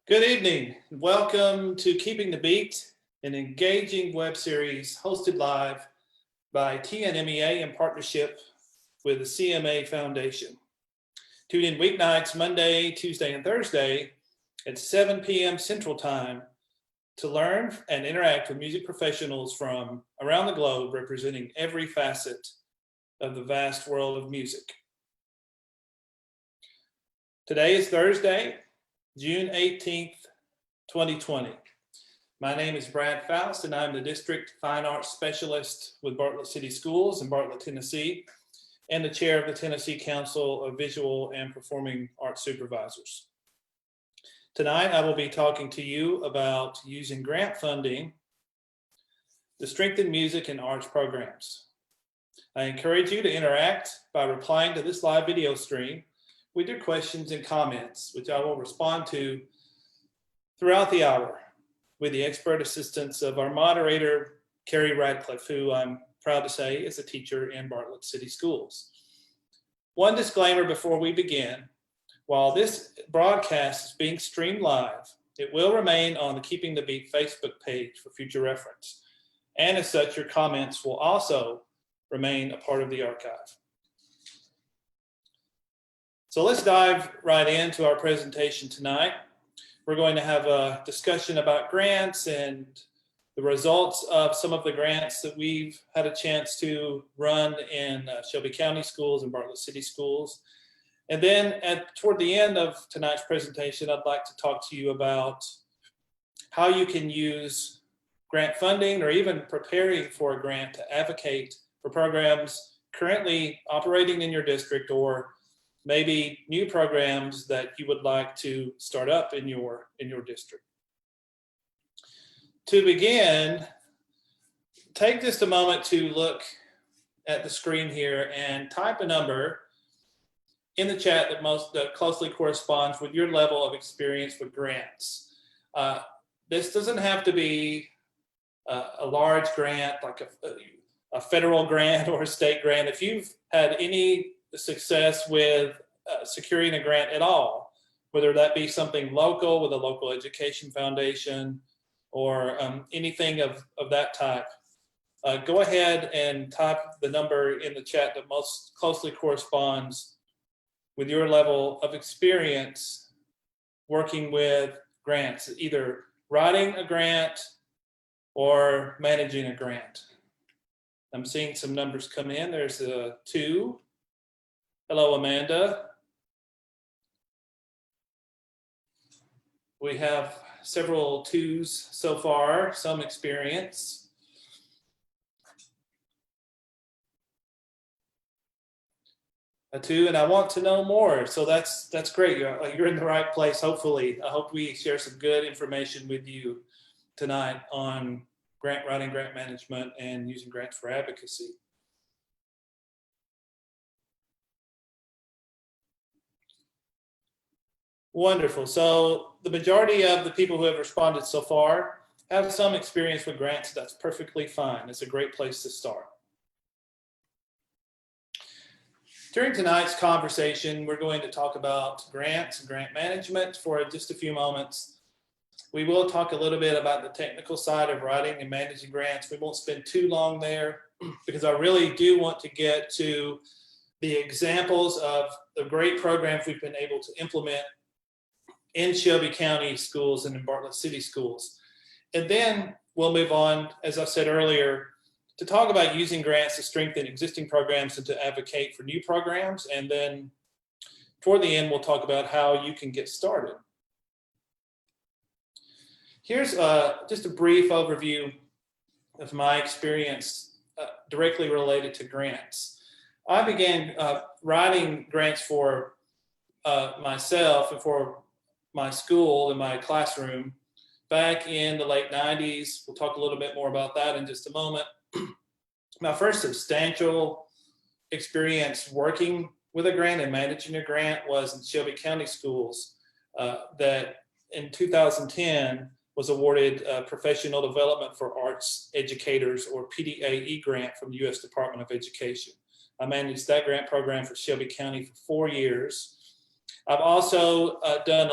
Good evening. Welcome to Keeping the Beat, an engaging web series hosted live by TNMEA in partnership with the CMA Foundation. Tune in weeknights, Monday, Tuesday, and Thursday at 7 p.m. Central Time to learn and interact with music professionals from around the globe representing every facet of the vast world of music. Today is Thursday, June 18th, 2020. My name is Brad Foust, and I'm the District Fine Arts Specialist with Bartlett City Schools in Bartlett, Tennessee, and the Chair of the Tennessee Council of Visual and Performing Arts Supervisors. Tonight, I will be talking to you about using grant funding to strengthen music and arts programs. I encourage you to interact by replying to this live video stream with your questions and comments, which I will respond to throughout the hour with the expert assistance of our moderator, Carrie Radcliffe, who I'm proud to say is a teacher in Bartlett City Schools. One disclaimer before we begin: while this broadcast is being streamed live, it will remain on the Keeping the Beat Facebook page for future reference. And as such, your comments will also remain a part of the archive. So let's dive right into our presentation tonight. We're going to have a discussion about grants and the results of some of the grants that we've had a chance to run in Shelby County schools and Bartlett City schools. And then toward the end of tonight's presentation, I'd like to talk to you about how you can use grant funding or even preparing for a grant to advocate for programs currently operating in your district, or maybe new programs that you would like to start up in your district. To begin, take just a moment to look at the screen here and type a number in the chat that closely corresponds with your level of experience with grants. This doesn't have to be a large grant like a federal grant or a state grant. If you've had any success with securing a grant at all, whether that be something local with a local education foundation or anything of that type, go ahead and type the number in the chat that most closely corresponds with your level of experience working with grants, either writing a grant or managing a grant. I'm seeing some numbers come in. There's a 2. Hello, Amanda. We have several 2s so far, some experience. A 2, and I want to know more. So that's great. You're in the right place, hopefully. I hope we share some good information with you tonight on grant writing, grant management, and using grants for advocacy. Wonderful. So the majority of the people who have responded so far have some experience with grants. That's perfectly fine. It's a great place to start. During tonight's conversation, we're going to talk about grants and grant management for just a few moments. We will talk a little bit about the technical side of writing and managing grants. We won't spend too long there because I really do want to get to the examples of the great programs we've been able to implement in Shelby County schools and in Bartlett City schools. And then we'll move on, as I said earlier, to talk about using grants to strengthen existing programs and to advocate for new programs. And then toward the end, we'll talk about how you can get started. Here's just a brief overview of my experience directly related to grants. I began writing grants for myself and for my school and my classroom back in the late 90s. We'll talk a little bit more about that in just a moment. My first substantial experience working with a grant and managing a grant was in Shelby County schools that in 2010 was awarded Professional Development for Arts Educators, or PDAE grant from the U.S. Department of Education. I managed that grant program for Shelby County for 4 years. I've also done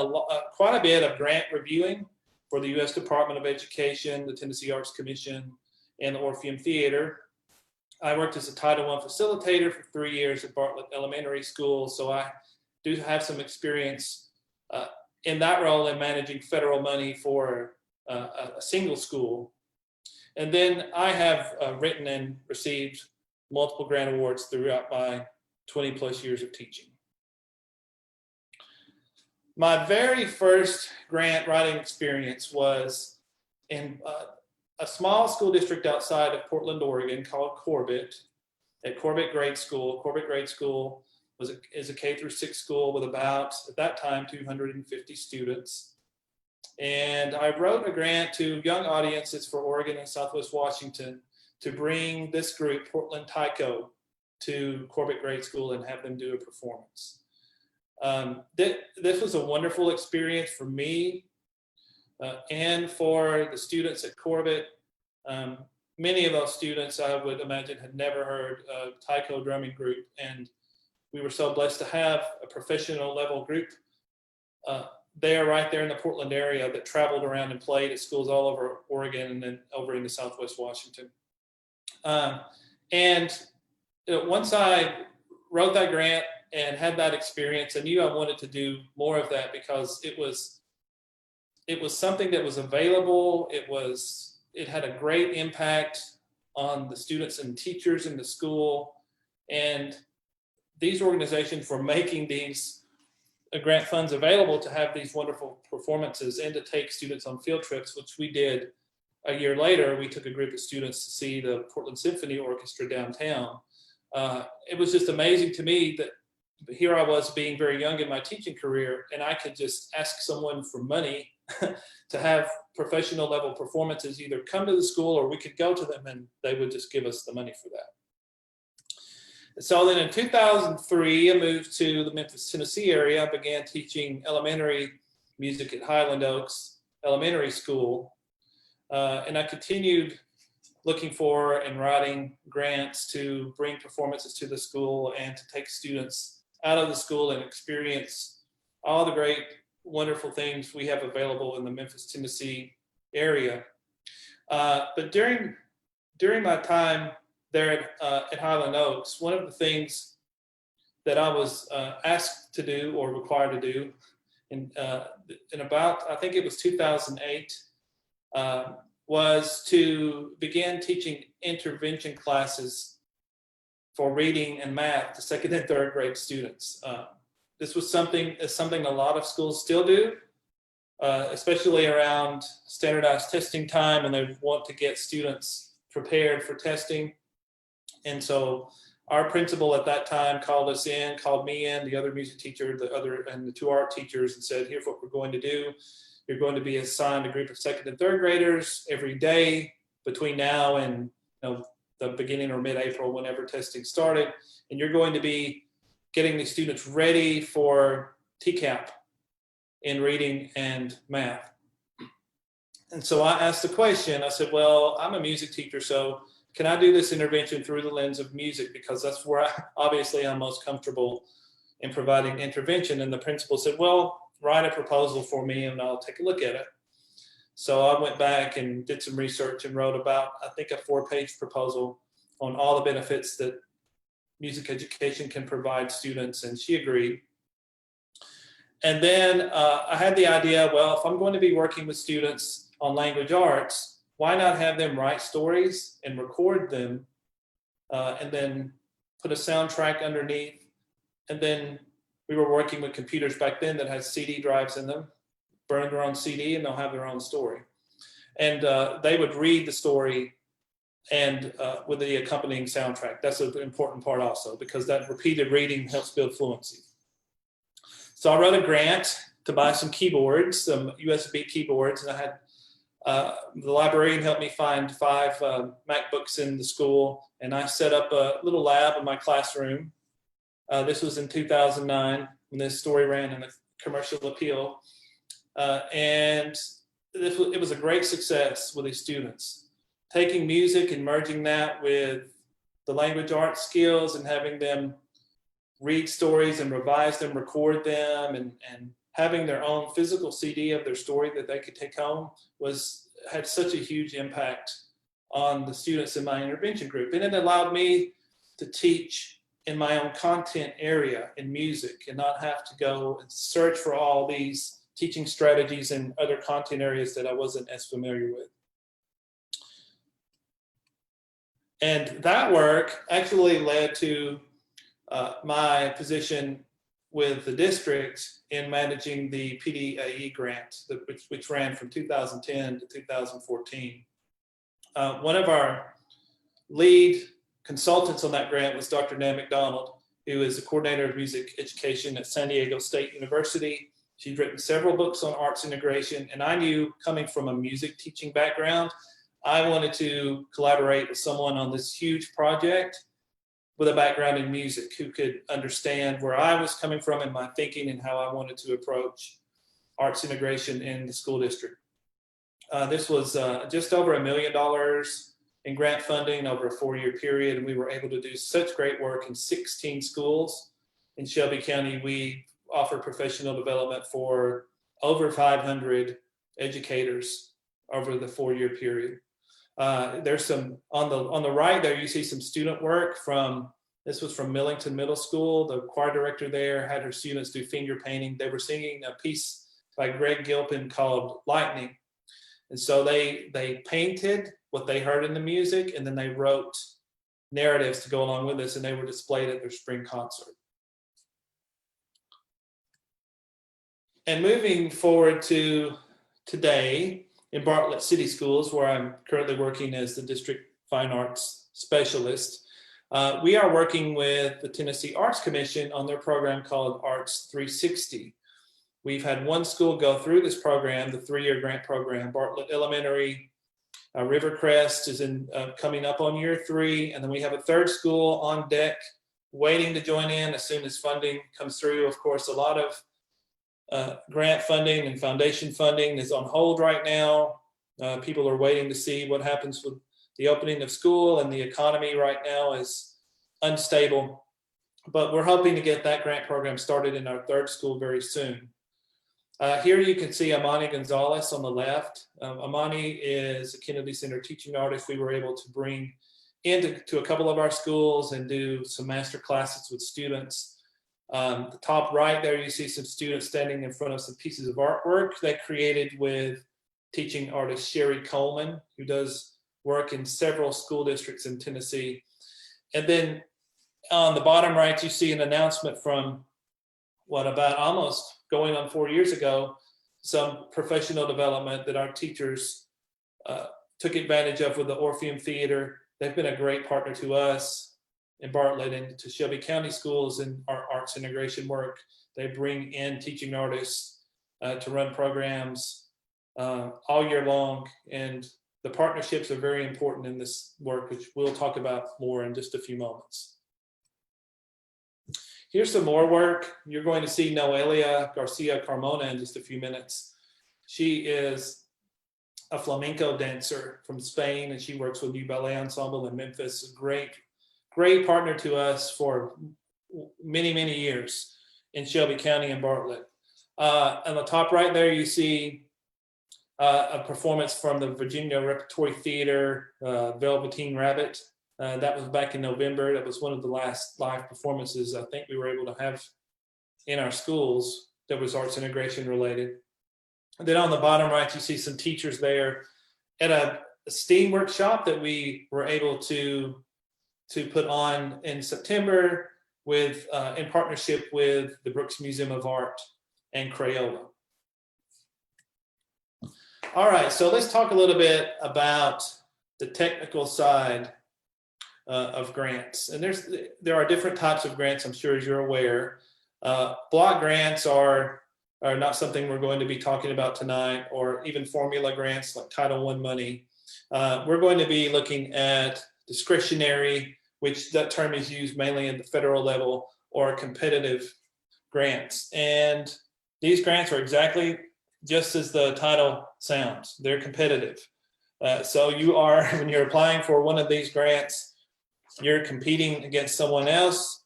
quite a bit of grant reviewing for the U.S. Department of Education, the Tennessee Arts Commission, and the Orpheum Theater. I worked as a Title I facilitator for 3 years at Bartlett Elementary School, so I do have some experience in that role in managing federal money for a single school. And then I have written and received multiple grant awards throughout my 20 plus years of teaching. My very first grant writing experience was in a small school district outside of Portland, Oregon called Corbett, at Corbett Grade School. Corbett Grade School is a K-6 school with about, at that time, 250 students. And I wrote a grant to young audiences for Oregon and Southwest Washington to bring this group, Portland Taiko, to Corbett Grade School and have them do a performance. This was a wonderful experience for me and for the students at Corbett. Many of those students, I would imagine, had never heard of taiko drumming group, and we were so blessed to have a professional level group there, right there in the Portland area, that traveled around and played at schools all over Oregon and then over into Southwest Washington. Once I wrote that grant and had that experience, I knew I wanted to do more of that because it was something that was available. It had a great impact on the students and teachers in the school, and these organizations were making these grant funds available to have these wonderful performances and to take students on field trips, which we did a year later. We took a group of students to see the Portland Symphony Orchestra downtown. It was just amazing to me that here I was being very young in my teaching career, and I could just ask someone for money to have professional level performances either come to the school, or we could go to them and they would just give us the money for that. So then in 2003, I moved to the Memphis, Tennessee area. I began teaching elementary music at Highland Oaks Elementary School. And I continued looking for and writing grants to bring performances to the school and to take students out of the school and experience all the great, wonderful things we have available in the Memphis, Tennessee area. But during my time there at Highland Oaks, one of the things that I was asked to do or required to do in about, I think it was 2008, was to begin teaching intervention classes for reading and math to second and third grade students. This was something a lot of schools still do, especially around standardized testing time, and they want to get students prepared for testing. And so our principal at that time called me in, the other music teacher, and the two art teachers, and said, here's what we're going to do. You're going to be assigned a group of second and third graders every day between now and the beginning or mid-April, whenever testing started. And you're going to be getting the students ready for TCAP in reading and math. And so I asked the question, I said, well, I'm a music teacher, so can I do this intervention through the lens of music? Because that's where obviously I'm most comfortable in providing intervention. And the principal said, well, write a proposal for me and I'll take a look at it. So I went back and did some research and wrote about, I think, a 4-page proposal on all the benefits that music education can provide students, and she agreed. And then I had the idea, well, if I'm going to be working with students on language arts, why not have them write stories and record them and then put a soundtrack underneath? And then we were working with computers back then that had CD drives in them, burn their own CD, and they'll have their own story. And they would read the story and with the accompanying soundtrack. That's an important part also, because that repeated reading helps build fluency. So I wrote a grant to buy some keyboards, some USB keyboards, and I had the librarian helped me find 5 MacBooks in the school, and I set up a little lab in my classroom. This was in 2009 when this story ran in the Commercial Appeal, and it was a great success with these students. Taking music and merging that with the language arts skills and having them read stories and revise them, record them, and having their own physical CD of their story that they could take home had such a huge impact on the students in my intervention group. And it allowed me to teach in my own content area in music and not have to go and search for all these teaching strategies in other content areas that I wasn't as familiar with. And that work actually led to my position with the district in managing the PDAE grant, which ran from 2010 to 2014. One of our lead consultants on that grant was Dr. Nan McDonald, who is the coordinator of music education at San Diego State University. She's written several books on arts integration, and I knew, coming from a music teaching background, I wanted to collaborate with someone on this huge project with a background in music who could understand where I was coming from in my thinking and how I wanted to approach arts integration in the school district. This was just over $1 million in grant funding over a 4-year period, and we were able to do such great work in 16 schools in Shelby County. We offer professional development for over 500 educators over the 4-year period. There's some on the right there, you see some student work this was from Millington Middle School. The choir director there had her students do finger painting. They were singing a piece by Greg Gilpin called Lightning. And so they painted what they heard in the music, and then they wrote narratives to go along with this, and they were displayed at their spring concert. And moving forward to today in Bartlett City Schools, where I'm currently working as the district fine arts specialist, we are working with the Tennessee Arts Commission on their program called Arts 360. We've had one school go through this program, the 3-year grant program. Bartlett Elementary, Rivercrest is coming up on year 3, and then we have a third school on deck waiting to join in as soon as funding comes through. Of course, a lot of grant funding and foundation funding is on hold right now. People are waiting to see what happens with the opening of school, and the economy right now is unstable. But we're hoping to get that grant program started in our third school very soon. Here you can see Amani Gonzalez on the left. Amani is a Kennedy Center teaching artist we were able to bring into a couple of our schools and do some master classes with students. The top right there, you see some students standing in front of some pieces of artwork they created with teaching artist Sherry Coleman, who does work in several school districts in Tennessee. And then on the bottom right, you see an announcement from about almost going on 4 years ago, some professional development that our teachers took advantage of with the Orpheum Theater. They've been a great partner to us in Bartlett and to Shelby County schools in our arts integration work. They bring in teaching artists to run programs all year long, and the partnerships are very important in this work, which we'll talk about more in just a few moments. Here's some more work. You're going to see Noelia Garcia Carmona in just a few minutes. She is a flamenco dancer from Spain, and she works with New Ballet Ensemble in Memphis. Great partner to us for many, many years in Shelby County and Bartlett. On the top right there, you see a performance from the Virginia Repertory Theater, Velveteen Rabbit. That was back in November. That was one of the last live performances I think we were able to have in our schools that was arts integration related. And then on the bottom right, you see some teachers there at a STEAM workshop that we were able to put on in September with in partnership with the Brooks Museum of Art and CRAYOLA. All right, so let's talk a little bit about the technical side of grants. And there are different types of grants, I'm sure as you're aware. Block grants are not something we're going to be talking about tonight, or even formula grants like Title I money. We're going to be looking at discretionary, which that term is used mainly at the federal level, or competitive grants. And these grants are exactly just as the title sounds. They're competitive. So you are, when you're applying for one of these grants, you're competing against someone else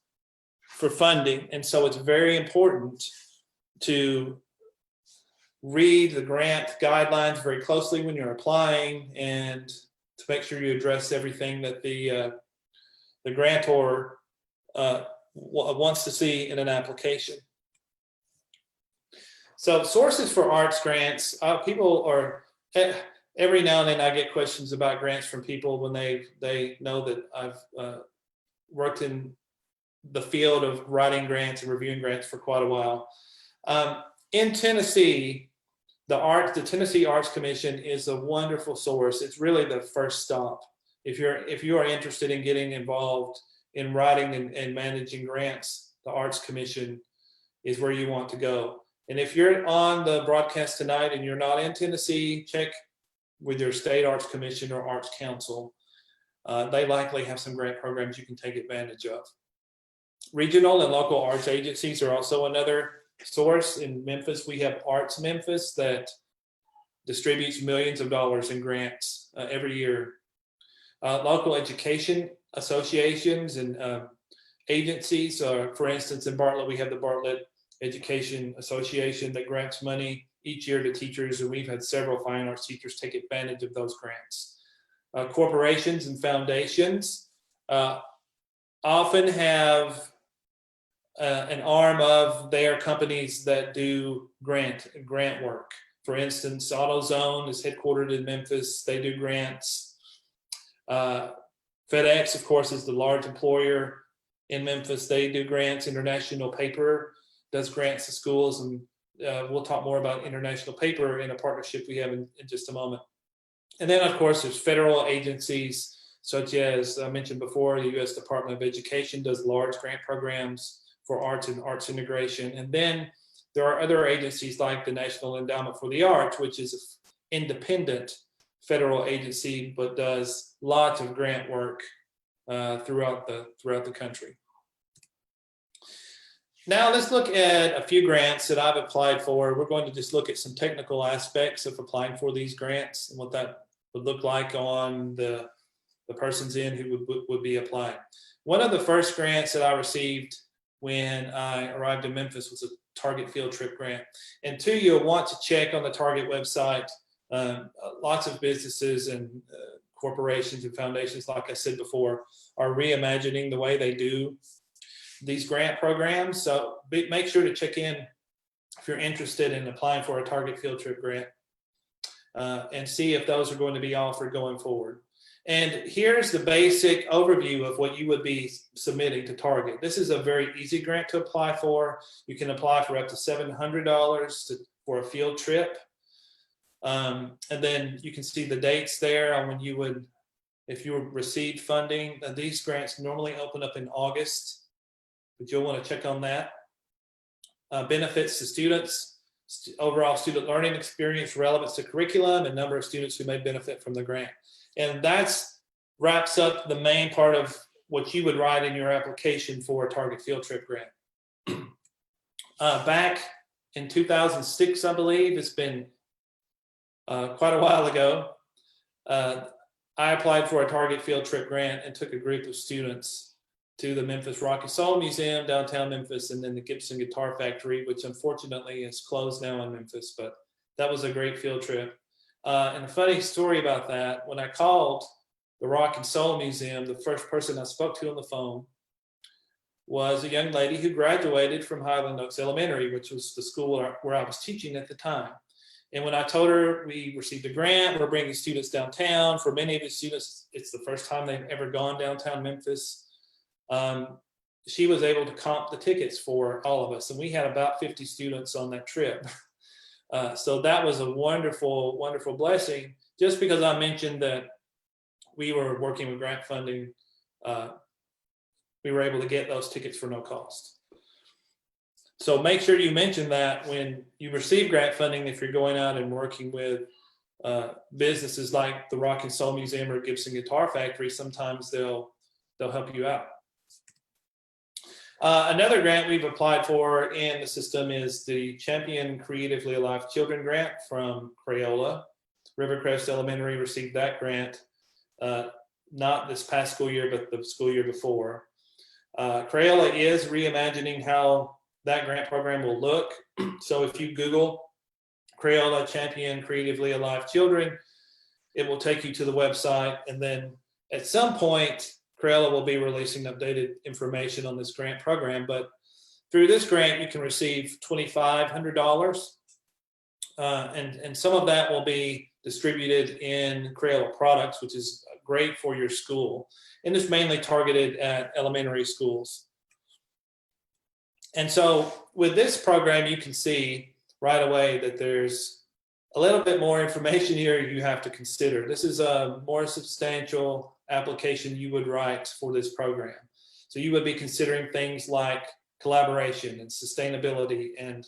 for funding. And so it's very important to read the grant guidelines very closely when you're applying, and to make sure you address everything that the grantor wants to see in an application. So sources for arts grants, people are, every now and then I get questions about grants from people when they know that I've worked in the field of writing grants and reviewing grants for quite a while. In Tennessee, the Tennessee Arts Commission is a wonderful source. It's really the first stop. If you are interested in getting involved in writing and managing grants, the Arts Commission is where you want to go. And if you're on the broadcast tonight and you're not in Tennessee, check with your state Arts Commission or Arts Council. They likely have some grant programs you can take advantage of. Regional and local arts agencies are also another source. In Memphis, we have Arts Memphis that distributes millions of dollars in grants every year. Local education associations and agencies, for instance, in Bartlett, we have the Bartlett Education Association that grants money each year to teachers, and we've had several fine arts teachers take advantage of those grants. Corporations and foundations often have an arm of their companies that do grant work. For instance, AutoZone is headquartered in Memphis. They do grants. FedEx, of course, is the large employer in Memphis. They do grants. International Paper does grants to schools, and we'll talk more about International Paper in a partnership we have in just a moment. And then, of course, there's federal agencies such as I mentioned before, the U.S. Department of Education does large grant programs for arts and arts integration. And then there are other agencies like the National Endowment for the Arts, which is an independent federal agency, but does lots of grant work throughout the country. Now let's look at a few grants that I've applied for. We're going to just look at some technical aspects of applying for these grants and what that would look like on the person's end who would be applying. One of the first grants that I received when I arrived in Memphis was a Target field trip grant. And two, you'll want to check on the Target website. Lots of businesses and corporations and foundations, like I said before, are reimagining the way they do these grant programs. So make sure to check in if you're interested in applying for a Target field trip grant and see if those are going to be offered going forward. And here's the basic overview of what you would be submitting to Target. This is a very easy grant to apply for. You can apply for up to $700 for a field trip. And then you can see the dates there on when you would, if you received funding. These grants normally open up in August, but you'll want to check on that. Benefits to students, overall student learning experience, relevance to curriculum, and number of students who may benefit from the grant. And that wraps up the main part of what you would write in your application for a Target field trip grant. Back in 2006, I believe, it's been quite a while ago, I applied for a Target field trip grant and took a group of students to the Memphis Rock and Soul Museum, downtown Memphis, and then the Gibson Guitar Factory, which unfortunately is closed now in Memphis, but that was a great field trip. And a funny story about that, when I called the Rock and Soul Museum, the first person I spoke to on the phone was a young lady who graduated from Highland Oaks Elementary, which was the school where I was teaching at the time. And when I told her we received a grant, we're bringing students downtown. For many of the students, it's the first time they've ever gone downtown Memphis. She was able to comp the tickets for all of us. And we had about 50 students on that trip. So that was a wonderful, wonderful blessing. Just because I mentioned that we were working with grant funding, we were able to get those tickets for no cost. So make sure you mention that when you receive grant funding, if you're going out and working with businesses like the Rock and Soul Museum or Gibson Guitar Factory, sometimes they'll help you out. Another grant we've applied for in the system is the Champion Creatively Alive Children grant from CRAYOLA. Rivercrest Elementary received that grant, not this past school year, but the school year before. CRAYOLA is reimagining how that grant program will look. So if you Google CRAYOLA Champion Creatively Alive Children, it will take you to the website, and then at some point, CRAYOLA will be releasing updated information on this grant program. But through this grant, you can receive $2,500, and some of that will be distributed in CRAYOLA products, which is great for your school, and it's mainly targeted at elementary schools. And so with this program, you can see right away that there's a little bit more information here you have to consider. This is a more substantial application you would write for this program. So you would be considering things like collaboration and sustainability, and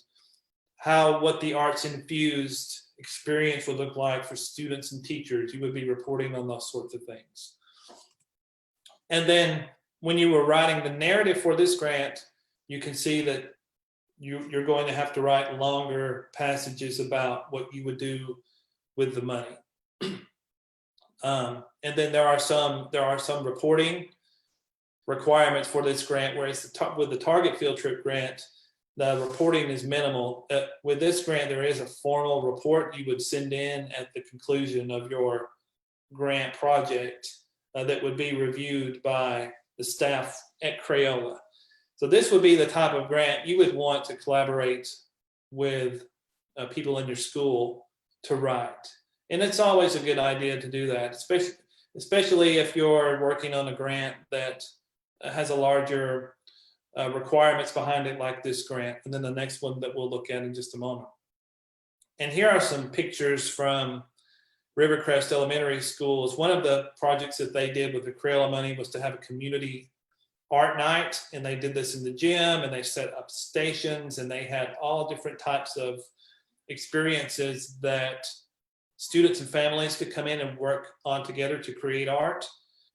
what the arts infused experience would look like for students and teachers. You would be reporting on those sorts of things. And then when you were writing the narrative for this grant, you can see that you're going to have to write longer passages about what you would do with the money. And then there are some reporting requirements for this grant, whereas with the Target Field Trip grant, the reporting is minimal. With this grant, there is a formal report you would send in at the conclusion of your grant project that would be reviewed by the staff at CRAYOLA. So this would be the type of grant you would want to collaborate with people in your school to write. And it's always a good idea to do that, especially if you're working on a grant that has a larger requirements behind it, like this grant, and then the next one that we'll look at in just a moment. And here are some pictures from Rivercrest Elementary Schools. One of the projects that they did with the CRAYOLA money was to have a community art night, and they did this in the gym, and they set up stations, and they had all different types of experiences that students and families could come in and work on together to create art.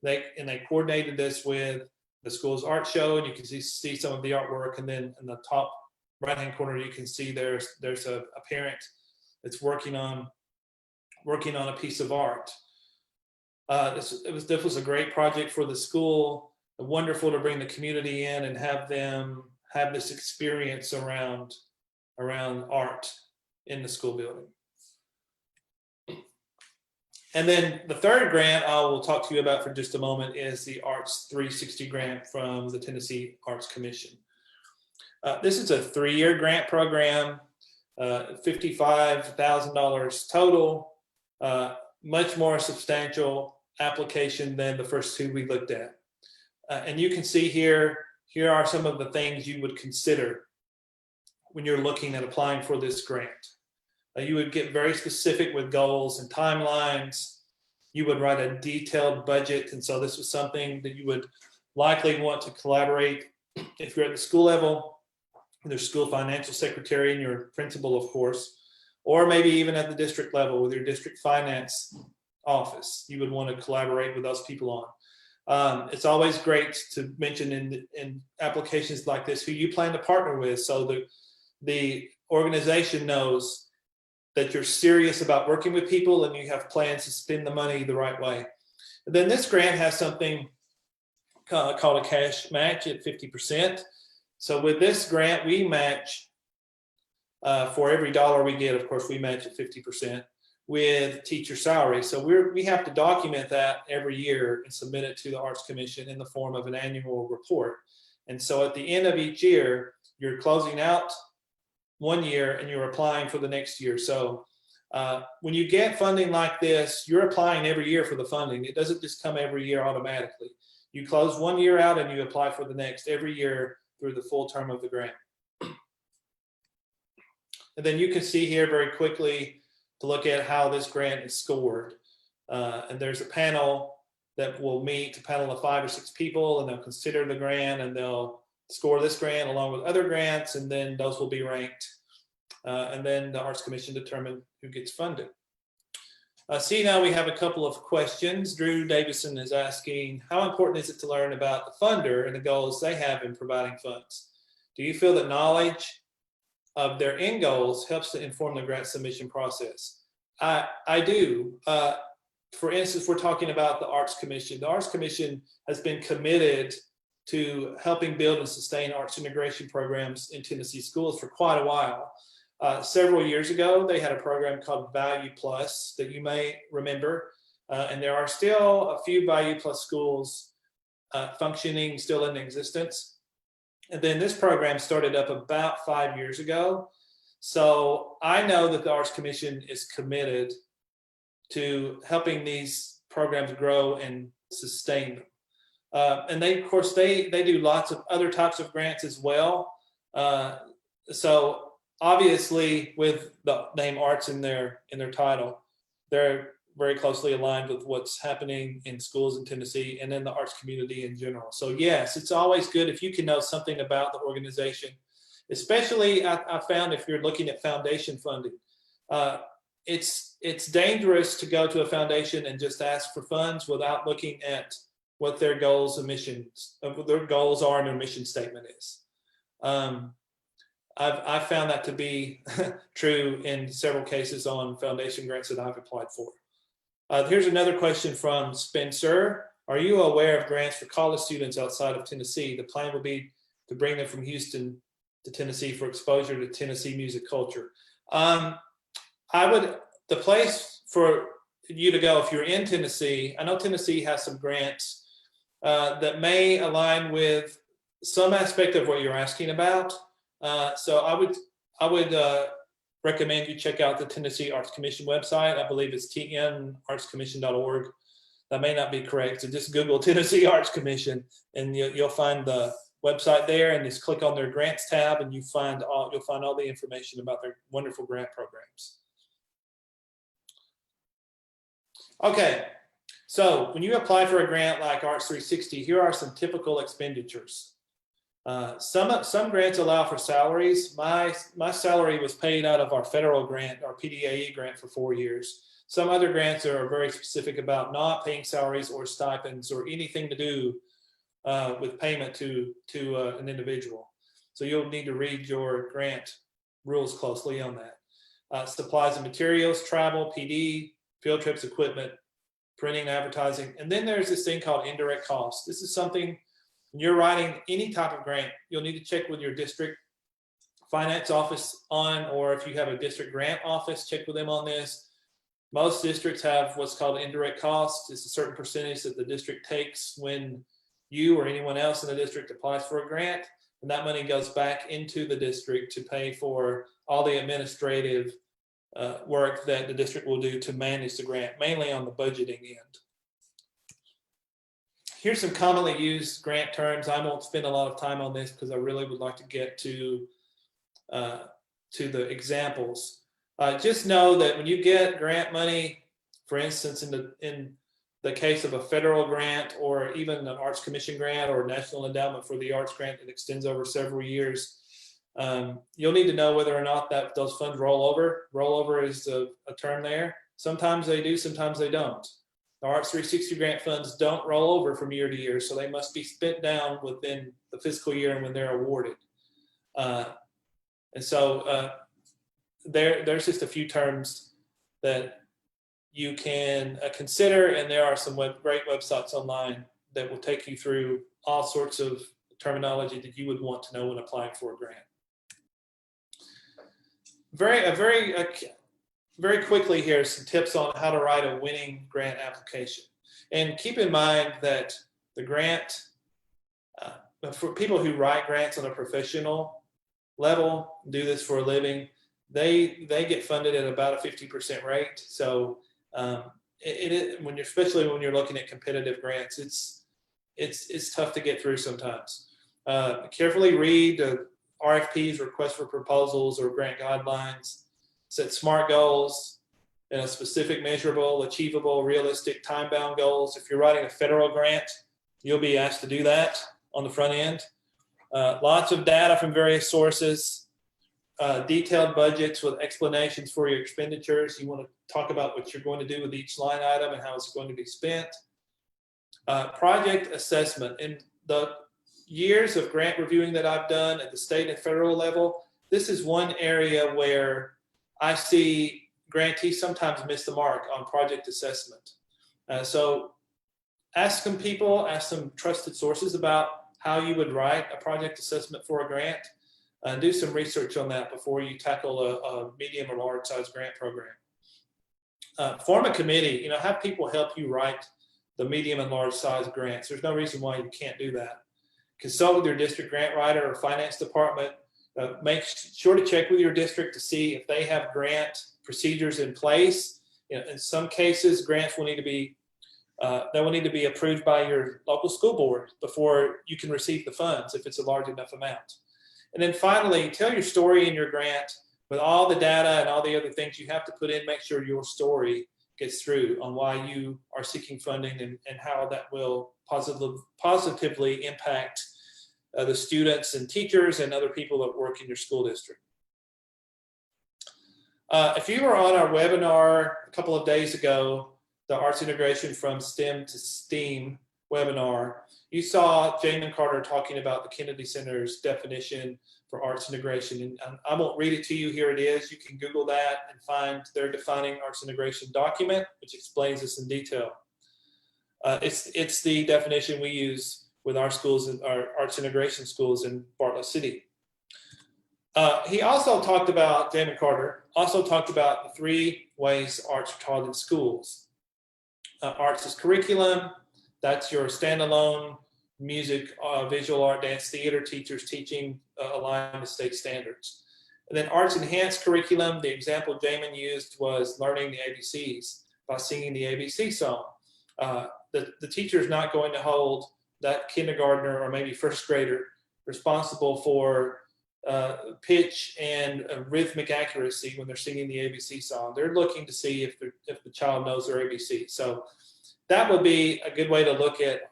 They coordinated this with the school's art show, and you can see some of the artwork. And then in the top right-hand corner, you can see there's a parent that's working on a piece of art. This was a great project for the school. Wonderful to bring the community in and have them have this experience around art in the school building. And then the third grant I will talk to you about for just a moment is the Arts 360 grant from the Tennessee Arts Commission. This is a 3-year grant program, $55,000 total, much more substantial application than the first two we looked at. And you can see here are some of the things you would consider when you're looking at applying for this grant. You would get very specific with goals and timelines. You would write a detailed budget. And so this was something that you would likely want to collaborate if you're at the school level, with your school financial secretary and your principal, of course, or maybe even at the district level with your district finance office. You would want to collaborate with those people on. It's always great to mention in applications like this who you plan to partner with, so the organization knows that you're serious about working with people and you have plans to spend the money the right way. And then this grant has something called a cash match at 50%. So with this grant, we match for every dollar we get. Of course, we match at 50% with teacher salary. So we have to document that every year and submit it to the Arts Commission in the form of an annual report. And so at the end of each year, you're closing out one year and you're applying for the next year. So when you get funding like this, you're applying every year for the funding. It doesn't just come every year automatically. You close one year out and you apply for the next every year through the full term of the grant. And then you can see here very quickly to look at how this grant is scored. And there's a panel that will meet, a panel of 5 or 6 people, and they'll consider the grant and they'll score this grant along with other grants, and then those will be ranked. And then the Arts Commission determine who gets funded. See, now we have a couple of questions. Drew Davison is asking, how important is it to learn about the funder and the goals they have in providing funds? Do you feel that knowledge of their end goals helps to inform the grant submission process? I do. For instance, we're talking about the Arts Commission. The Arts Commission has been committed to helping build and sustain arts integration programs in Tennessee schools for quite a while. Several years ago, they had a program called Value Plus that you may remember, and there are still a few Value Plus schools functioning, still in existence. And then this program started up about 5 years ago. So I know that the Arts Commission is committed to helping these programs grow and sustain them. And they, of course, they do lots of other types of grants as well. So obviously, with the name arts in their title, they're very closely aligned with what's happening in schools in Tennessee and in the arts community in general. So yes, it's always good if you can know something about the organization, especially I found if you're looking at foundation funding. It's dangerous to go to a foundation and just ask for funds without looking at what their goals and missions, their goals are and their mission statement is. I've found that to be true in several cases on foundation grants that I've applied for. Here's another question from Spencer. Are you aware of grants for college students outside of Tennessee? The plan would be to bring them from Houston to Tennessee for exposure to Tennessee music culture. The place for you to go if you're in Tennessee, I know Tennessee has some grants that may align with some aspect of what you're asking about. So I would recommend you check out the Tennessee Arts Commission website. I believe it's tnartscommission.org. That may not be correct. So just Google Tennessee Arts Commission and you'll find the website there, and just click on their grants tab and you'll find all the information about their wonderful grant programs. Okay, so when you apply for a grant like Arts 360, here are some typical expenditures. Some grants allow for salaries. My salary was paid out of our federal grant, our PDAE grant, for 4 years. Some other grants are very specific about not paying salaries or stipends or anything to do with payment to an individual. So you'll need to read your grant rules closely on that. Supplies and materials, travel, PD, field trips, equipment, printing, advertising. And then there's this thing called indirect costs. This is something when you're writing any type of grant, you'll need to check with your district finance office on, or if you have a district grant office, check with them on this. Most districts have what's called indirect costs. It's a certain percentage that the district takes when you or anyone else in the district applies for a grant, and that money goes back into the district to pay for all the administrative work that the district will do to manage the grant, mainly on the budgeting end. Here's some commonly used grant terms. I won't spend a lot of time on this because I really would like to get to the examples. Just know that when you get grant money, for instance, in the case of a federal grant or even an Arts Commission grant or National Endowment for the Arts grant that extends over several years, you'll need to know whether or not that those funds roll over. Rollover is a term there. Sometimes they do, sometimes they don't. The Arts 360 grant funds don't roll over from year to year, so they must be spent down within the fiscal year and when they're awarded. And so there's just a few terms that you can consider, and there are some great websites online that will take you through all sorts of terminology that you would want to know when applying for a grant. Very quickly here, some tips on how to write a winning grant application. And keep in mind that the grant, for people who write grants on a professional level, do this for a living, they get funded at about a 50% rate. So especially when you're looking at competitive grants, it's tough to get through sometimes. Carefully read the RFPs, requests for proposals, or grant guidelines. Set SMART goals and a specific, measurable, achievable, realistic, time-bound goals. If you're writing a federal grant, you'll be asked to do that on the front end. Lots of data from various sources, detailed budgets with explanations for your expenditures. You want to talk about what you're going to do with each line item and how it's going to be spent. Project assessment. In the years of grant reviewing that I've done at the state and federal level, this is one area where I see grantees sometimes miss the mark on project assessment. So ask some people, ask some trusted sources about how you would write a project assessment for a grant. Do some research on that before you tackle a medium or large size grant program. Form a committee, have people help you write the medium and large size grants. There's no reason why you can't do that. Consult with your district grant writer or finance department. Make sure to check with your district to see if they have grant procedures in place. In some cases, grants will need to be approved by your local school board before you can receive the funds if it's a large enough amount. And then finally, tell your story in your grant with all the data and all the other things you have to put in. Make sure your story gets through on why you are seeking funding and how that will positively impact the students and teachers and other people that work in your school district. If you were on our webinar a couple of days ago, the Arts Integration from STEM to STEAM webinar, you saw Jamin Carter talking about the Kennedy Center's definition for arts integration. And I won't read it to you, here it is. You can Google that and find their defining arts integration document, which explains this in detail. It's the definition we use with our schools, our arts integration schools in Bartlett City. He also talked about, Jamin Carter, also talked about the 3 ways arts are taught in schools. Arts is curriculum. That's your standalone music, visual art, dance, theater teachers teaching aligned with state standards. And then arts enhanced curriculum, the example Jamin used was learning the ABCs by singing the ABC song. The teacher is not going to hold that kindergartner or maybe first grader responsible for pitch and rhythmic accuracy when they're singing the ABC song. They're looking to see if the child knows their ABC. So that would be a good way to look at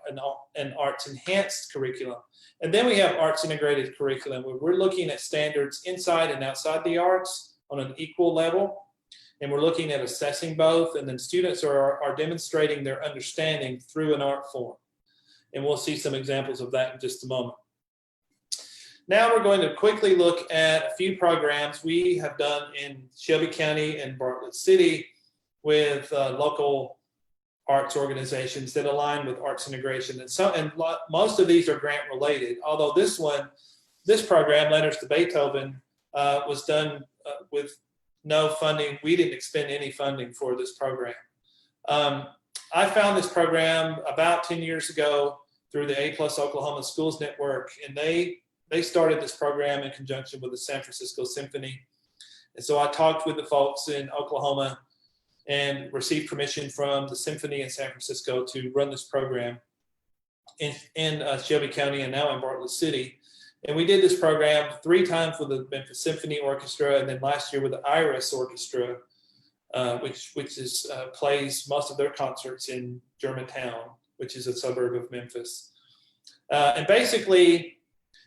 an arts enhanced curriculum. And then we have arts integrated curriculum, where we're looking at standards inside and outside the arts on an equal level. And we're looking at assessing both, and then students are demonstrating their understanding through an art form. And we'll see some examples of that in just a moment. Now we're going to quickly look at a few programs we have done in Shelby County and Bartlett City with local arts organizations that align with arts integration. And most of these are grant related, although this program, Letters to Beethoven, was done with no funding. We didn't expend any funding for this program. I found this program about 10 years ago through the A+ Oklahoma Schools Network, and they started this program in conjunction with the San Francisco Symphony. And so I talked with the folks in Oklahoma and received permission from the Symphony in San Francisco to run this program in Shelby County and now in Bartlett City. And we did this program 3 times with the Memphis Symphony Orchestra, and then last year with the Iris Orchestra, which plays most of their concerts in Germantown, which is a suburb of Memphis. And basically,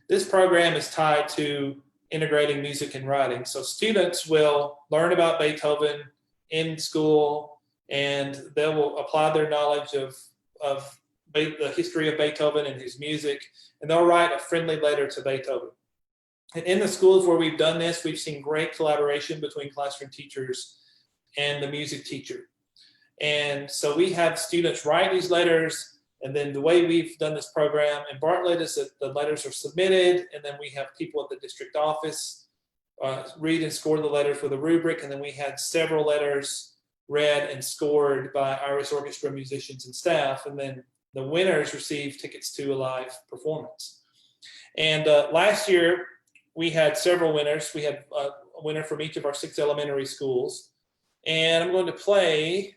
this program is tied to integrating music and writing. So students will learn about Beethoven in school, and they will apply their knowledge of the history of Beethoven and his music, and they'll write a friendly letter to Beethoven. And in the schools where we've done this, we've seen great collaboration between classroom teachers and the music teacher. And so we have students write these letters, and then the way we've done this program in Bartlett is that the letters are submitted, and then we have people at the district office read and score the letters with a rubric, and then we had several letters read and scored by Iris Orchestra musicians and staff, and then the winners received tickets to a live performance. And last year, we had several winners. We had a winner from each of our 6 elementary schools, and I'm going to play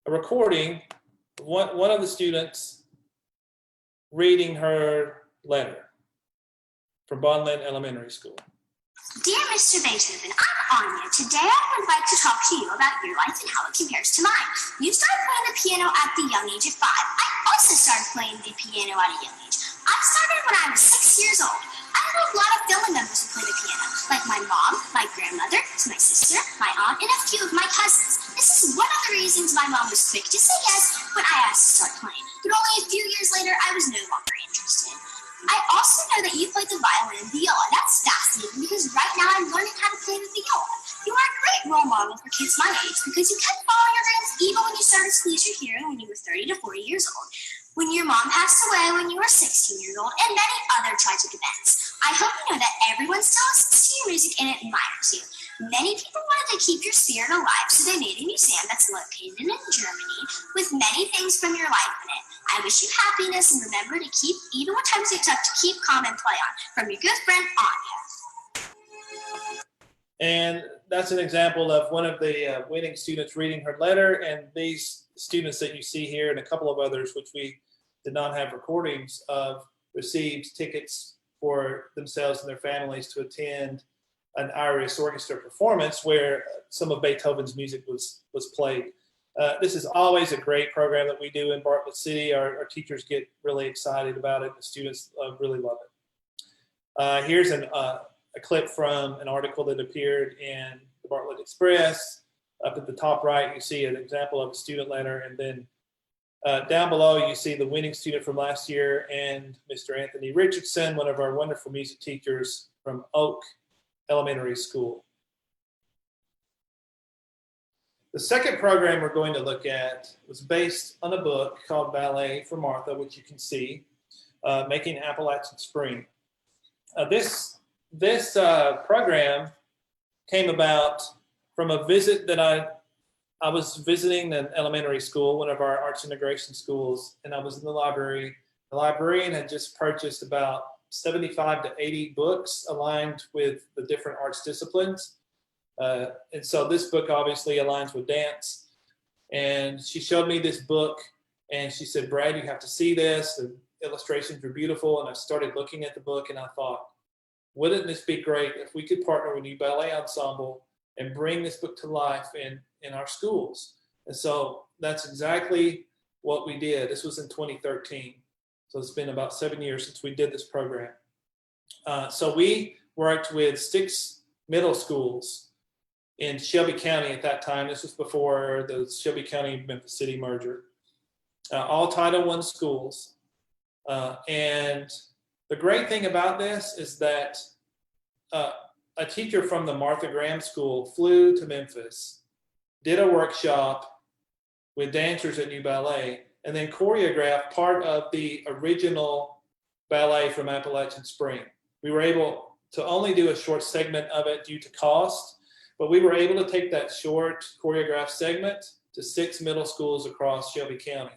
a recording of one of the students reading her letter from Bonland Elementary School. Dear Mr. Beethoven, I'm Anya. Today I would like to talk to you about your life and how it compares to mine. You started playing the piano at the young age of 5. I also started playing the piano at a young age. I started when I was 6 years old. I have a lot of family members who play the piano, like my mom, my grandmother, my sister, my aunt, and a few of my cousins. This is one of the reasons my mom was quick to say yes when I asked to start playing. But only a few years later, I was no longer interested. I also know that you play the violin and viola. That's fascinating because right now I'm learning how to play the viola. You are a great role model for kids my age because you kept following your dreams even when you started school as your hero when you were 30 to 40 years old. when your mom passed away when you were 16 years old, and many other tragic events. I hope you know that everyone still listens to your music and admires you. Many people wanted to keep your spirit alive, so they made a museum that's located in Germany with many things from your life in it. I wish you happiness, and remember to keep, even when times get tough, to keep calm and play on. From your good friend, Anya. And that's an example of one of the winning students reading her letter, and these students that you see here and a couple of others, which we did not have recordings of, received tickets for themselves and their families to attend an Irish orchestra performance where some of Beethoven's music was played. This is always a great program that we do in Bartlett City. Our teachers get really excited about it. The students really love it. Here's a clip from an article that appeared in the Bartlett Express. Up at the top right, you see an example of a student letter, and then down below, you see the winning student from last year and Mr. Anthony Richardson, one of our wonderful music teachers from Oak Elementary School. The second program we're going to look at was based on a book called Ballet for Martha, which you can see, Making Appalachian Spring. This program came about from a visit that I was visiting an elementary school, one of our arts integration schools, and I was in the library. The librarian had just purchased about 75 to 80 books aligned with the different arts disciplines. And so this book obviously aligns with dance. And she showed me this book and she said, Brad, you have to see this. The illustrations were beautiful. And I started looking at the book and I thought, wouldn't this be great if we could partner with New Ballet Ensemble and bring this book to life in our schools? And so that's exactly what we did. This was in 2013. So it's been about 7 years since we did this program. So we worked with 6 middle schools in Shelby County at that time. This was before the Shelby County-Memphis City merger. All Title I schools. And the great thing about this is that a teacher from the Martha Graham School flew to Memphis, did a workshop with dancers at New Ballet, and then choreographed part of the original ballet from Appalachian Spring. We were able to only do a short segment of it due to cost, but we were able to take that short choreographed segment to 6 middle schools across Shelby County.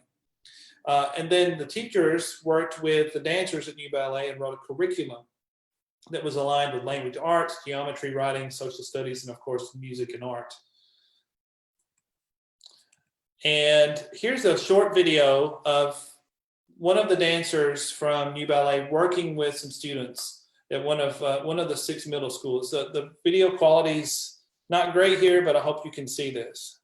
And then the teachers worked with the dancers at New Ballet and wrote a curriculum that was aligned with language arts, geometry, writing, social studies, and of course, music and art. And here's a short video of one of the dancers from New Ballet working with some students at one of the 6 middle schools. The video quality's not great here, but I hope you can see this.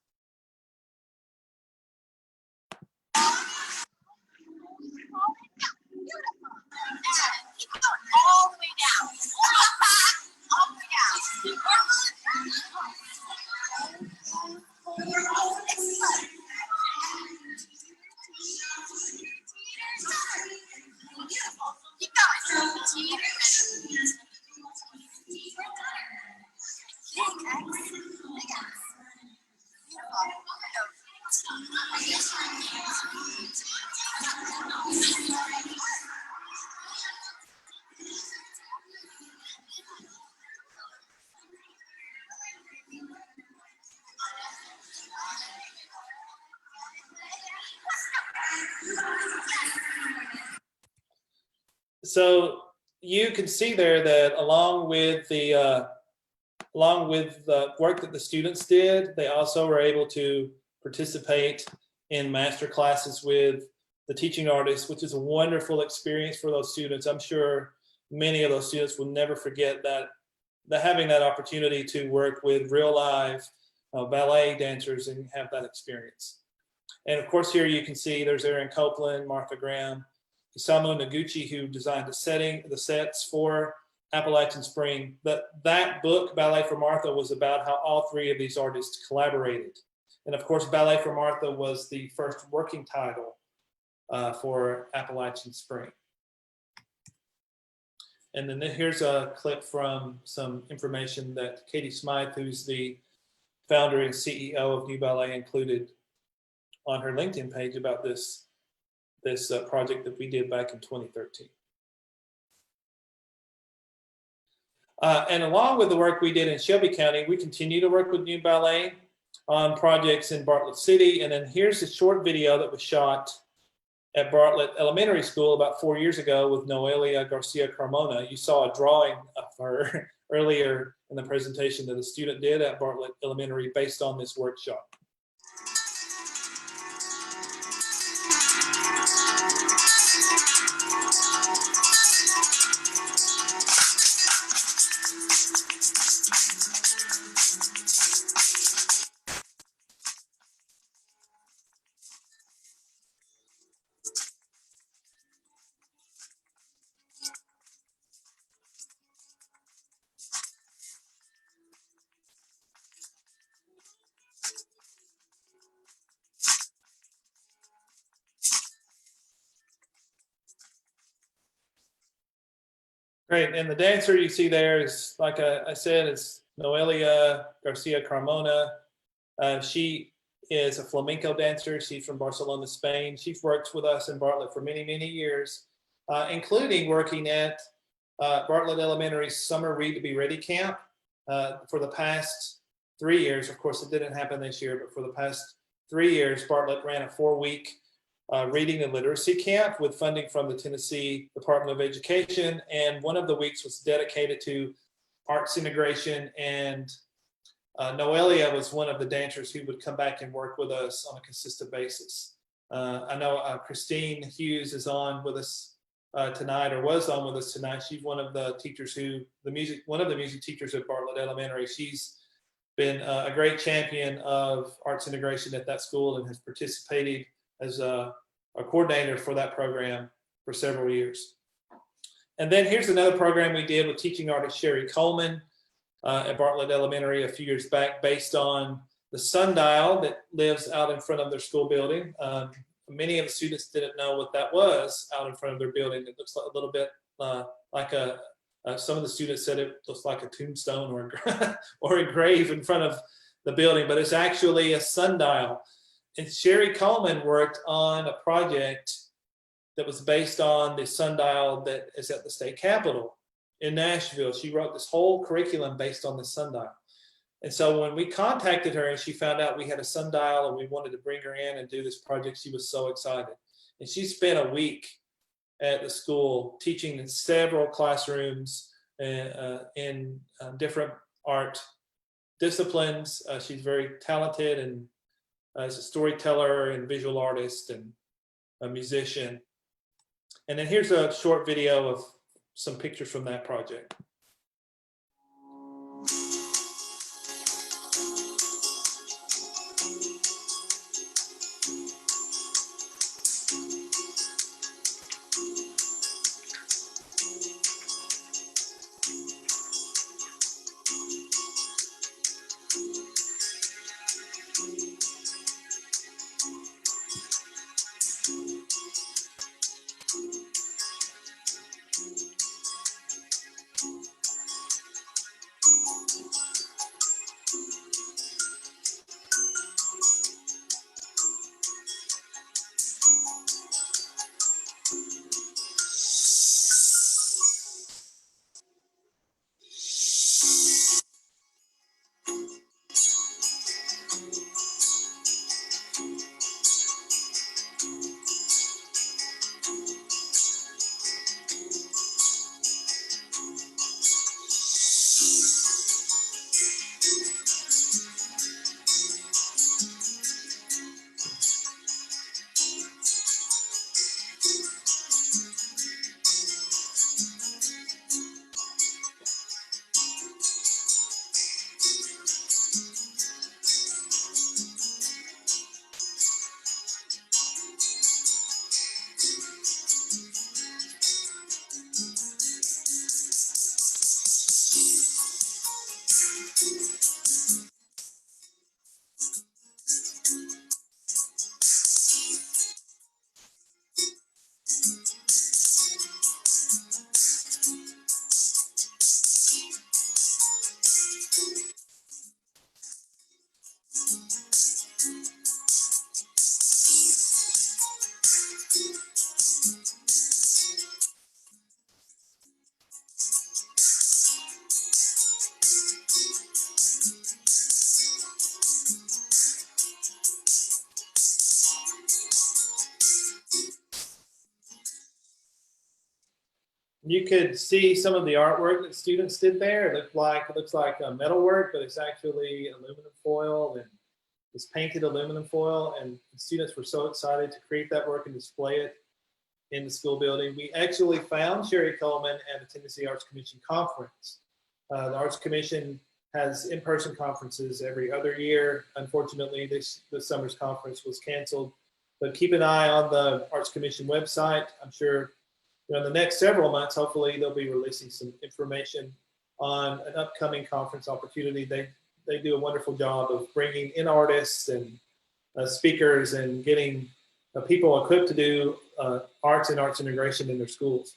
All the way down. All the way down. Keep going. So you can see there that along with the work that the students did, they also were able to participate in master classes with the teaching artists, which is a wonderful experience for those students. I'm sure many of those students will never forget that having that opportunity to work with real live ballet dancers and have that experience. And of course, here you can see there's Erin Copeland, Martha Graham, Isamu Noguchi, who designed the sets for Appalachian Spring. That book, Ballet for Martha, was about how all 3 of these artists collaborated. And of course, Ballet for Martha was the first working title for Appalachian Spring. And then here's a clip from some information that Katie Smythe, who's the founder and CEO of New Ballet, included on her LinkedIn page about this this project that we did back in 2013. And along with the work we did in Shelby County, we continue to work with New Ballet on projects in Bartlett City. And then here's a short video that was shot at Bartlett Elementary School about 4 years ago with Noelia Garcia Carmona. You saw a drawing of her earlier in the presentation that a student did at Bartlett Elementary based on this workshop. Great, and the dancer you see there is, like I said, is Noelia Garcia Carmona. She is a flamenco dancer. She's from Barcelona, Spain. She's worked with us in Bartlett for many, many years, including working at Bartlett Elementary's Summer Read to Be Ready camp for the past 3 years. Of course, it didn't happen this year, but for the past 3 years, Bartlett ran a 4-week reading and literacy camp with funding from the Tennessee Department of Education. And one of the weeks was dedicated to arts integration. And Noelia was one of the dancers who would come back and work with us on a consistent basis. I know Christine Hughes is on with us tonight, or was on with us tonight. She's one of the teachers one of the music teachers at Bartlett Elementary. She's been a great champion of arts integration at that school and has participated as a coordinator for that program for several years. And then here's another program we did with teaching artist Sherry Coleman at Bartlett Elementary a few years back, based on the sundial that lives out in front of their school building. Many of the students didn't know what that was out in front of their building. It looks like a little bit like some of the students said it looks like a tombstone or a grave in front of the building, but it's actually a sundial. And Sherry Coleman worked on a project that was based on the sundial that is at the state capitol in Nashville. She wrote this whole curriculum based on the sundial. And so when we contacted her and she found out we had a sundial and we wanted to bring her in and do this project, she was so excited. And she spent a week at the school teaching in several classrooms in different art disciplines. She's very talented and as a storyteller and visual artist and a musician. And then here's a short video of some pictures from that project. You could see some of the artwork that students did there. It looks like metal work, but it's actually aluminum foil, and it's painted aluminum foil. And the students were so excited to create that work and display it in the school building. We actually found Sherry Coleman at a Tennessee Arts Commission conference. The Arts Commission has in-person conferences every other year. Unfortunately, this summer's conference was canceled, but keep an eye on the Arts Commission website. I'm sure in the next several months, hopefully they'll be releasing some information on an upcoming conference opportunity. They do a wonderful job of bringing in artists and speakers and getting people equipped to do arts and arts integration in their schools.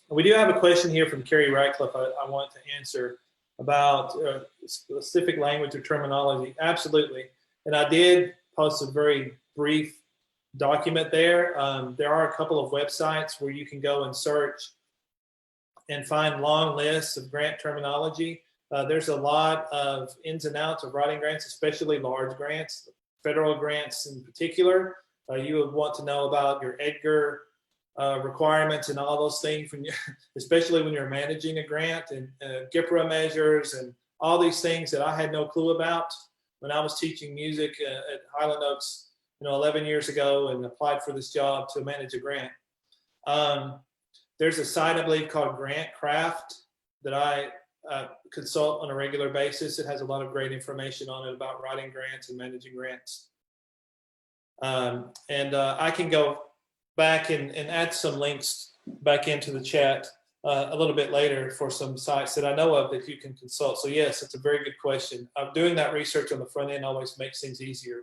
We do have a question here from Carrie Radcliffe I want to answer about specific language or terminology. Absolutely. And I did post a very brief document there. There are a couple of websites where you can go and search and find long lists of grant terminology. There's a lot of ins and outs of writing grants, especially large grants, federal grants in particular. You would want to know about your Edgar requirements and all those things, especially when you're managing a grant, and GIPRA measures and all these things that I had no clue about when I was teaching music at Highland Oaks 11 years ago and applied for this job to manage a grant. There's a site, I believe, called Grant Craft that I consult on a regular basis. It has a lot of great information on it about writing grants and managing grants. I can go back and add some links back into the chat a little bit later for some sites that I know of that you can consult. So yes, it's a very good question. Doing that research on the front end always makes things easier.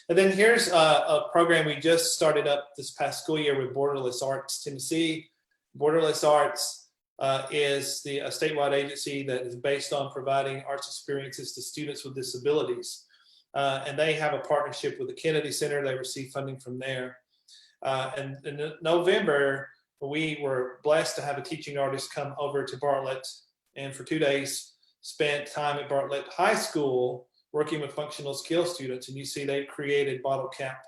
And then here's a program we just started up this past school year with Borderless Arts Tennessee. Borderless Arts is a statewide agency that is based on providing arts experiences to students with disabilities. And they have a partnership with the Kennedy Center. They receive funding from there. And in November, we were blessed to have a teaching artist come over to Bartlett, and for 2 days spent time at Bartlett High School working with functional skills students. And you see they've created bottle cap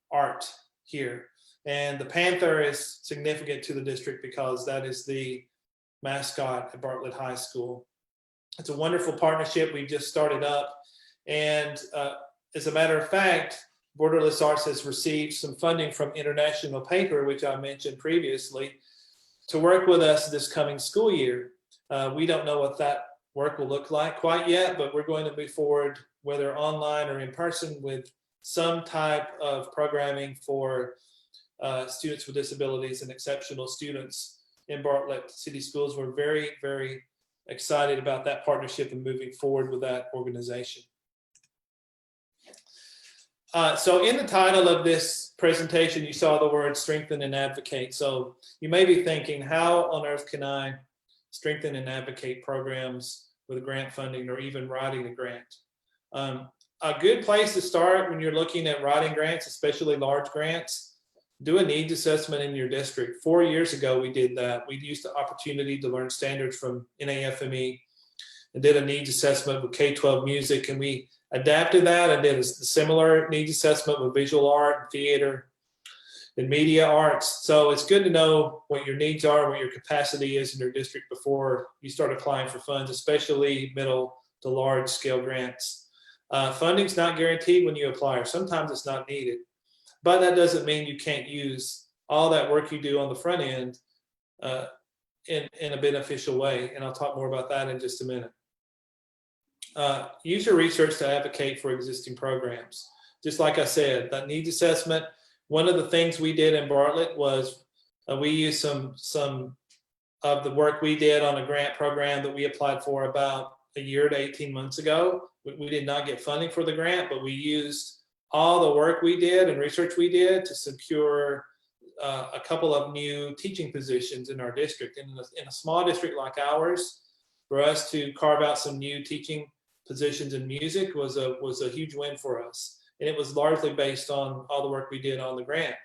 art here. And the panther is significant to the district because that is the mascot at Bartlett High School. It's a wonderful partnership we've just started up. And as a matter of fact, Borderless Arts has received some funding from International Paper, which I mentioned previously, to work with us this coming school year. We don't know what that work will look like quite yet, but we're going to move forward, whether online or in person, with some type of programming for students with disabilities and exceptional students in Bartlett City Schools. We're very, very excited about that partnership and moving forward with that organization. So in the title of this presentation, you saw the word strengthen and advocate. So you may be thinking, how on earth can I strengthen and advocate programs with grant funding or even writing a grant? A good place to start when you're looking at writing grants, especially large grants, do a needs assessment in your district. 4 years ago, we did that. We used the opportunity to learn standards from NAFME and did a needs assessment with K-12 music, and we adapted that and did a similar needs assessment with visual art, theater, and media arts. So it's good to know what your needs are, what your capacity is in your district before you start applying for funds, especially middle to large scale grants. Funding's not guaranteed when you apply, or sometimes it's not needed. But that doesn't mean you can't use all that work you do on the front end in a beneficial way. And I'll talk more about that in just a minute. Use your research to advocate for existing programs. Just like I said, that needs assessment, one of the things we did in Bartlett was we used some of the work we did on a grant program that we applied for about a year to 18 months ago. We did not get funding for the grant, but we used all the work we did and research we did to secure a couple of new teaching positions in our district. In a small district like ours, for us to carve out some new teaching positions in music was a huge win for us. And it was largely based on all the work we did on the grant.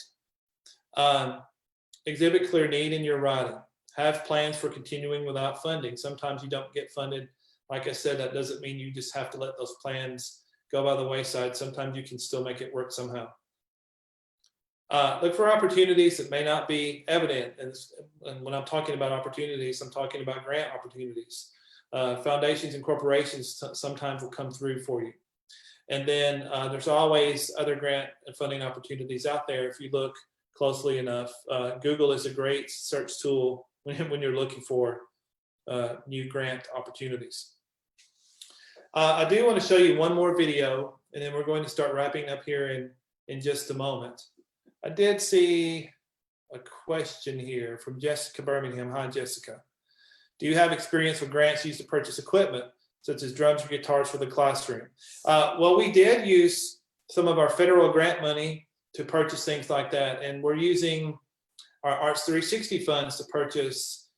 Exhibit clear need in your writing. Have plans for continuing without funding. Sometimes you don't get funded. Like I said, that doesn't mean you just have to let those plans go by the wayside. Sometimes you can still make it work somehow. Look for opportunities that may not be evident. And when I'm talking about opportunities, I'm talking about grant opportunities. Foundations and corporations sometimes will come through for you. And then there's always other grant and funding opportunities out there if you look closely enough. Google is a great search tool when you're looking for new grant opportunities. I do want to show you one more video, and then we're going to start wrapping up here in just a moment. I did see a question here from Jessica Birmingham. Hi, Jessica. Do you have experience with grants used to purchase equipment, such as drums or guitars for the classroom? Well, we did use some of our federal grant money to purchase things like that, and we're using our Arts 360 funds to purchase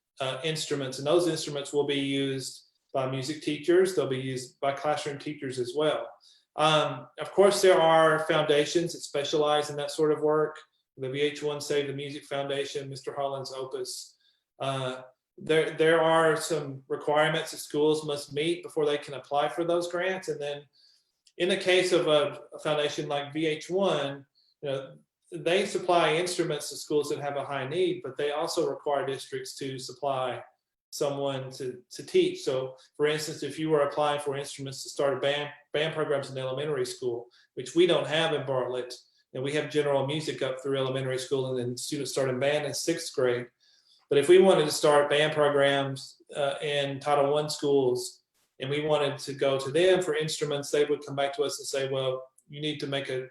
instruments, and those instruments will be used by music teachers. They'll be used by classroom teachers as well. Of course, there are foundations that specialize in that sort of work. The VH1 Save the Music Foundation, Mr. Holland's Opus. There are some requirements that schools must meet before they can apply for those grants. And then in the case of a foundation like VH1, you know, they supply instruments to schools that have a high need, but they also require districts to supply someone to teach. So for instance, if you were applying for instruments to start a band programs in elementary school, which we don't have in Bartlett, and we have general music up through elementary school, and then students start in band in 6th grade. But if we wanted to start band programs in Title I schools, and we wanted to go to them for instruments, they would come back to us and say, well, you need to make a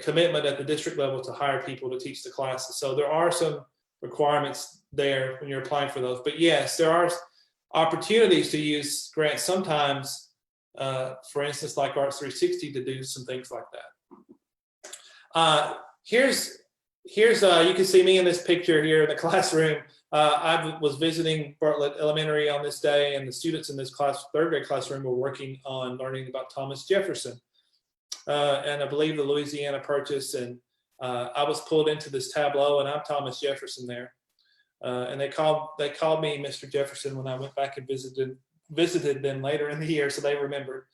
commitment at the district level to hire people to teach the classes. So there are some requirements there when you're applying for those. But yes, there are opportunities to use grants sometimes, for instance, like Arts 360, to do some things like that. Here's you can see me in this picture here in the classroom. I was visiting Bartlett Elementary on this day, and the students in this class, 3rd grade classroom, were working on learning about Thomas Jefferson. And I believe the Louisiana Purchase, and I was pulled into this tableau, and I'm Thomas Jefferson there. And they called me Mr. Jefferson when I went back and visited them later in the year, so they remembered.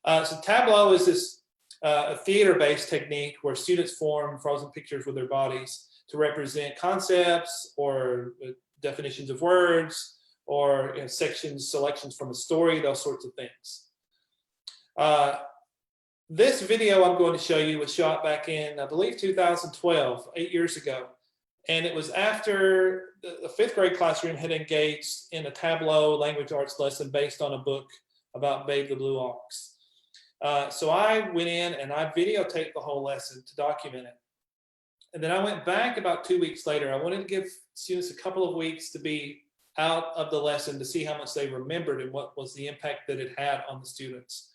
So tableau is this a theater-based technique where students form frozen pictures with their bodies to represent concepts or definitions of words, or selections from a story, those sorts of things. This video I'm going to show you was shot back in, I believe, 2012, 8 years ago. And it was after the 5th grade classroom had engaged in a tableau language arts lesson based on a book about Babe the Blue Ox. So I went in and I videotaped the whole lesson to document it. And then I went back about 2 weeks later. I wanted to give students a couple of weeks to be out of the lesson to see how much they remembered and what was the impact that it had on the students.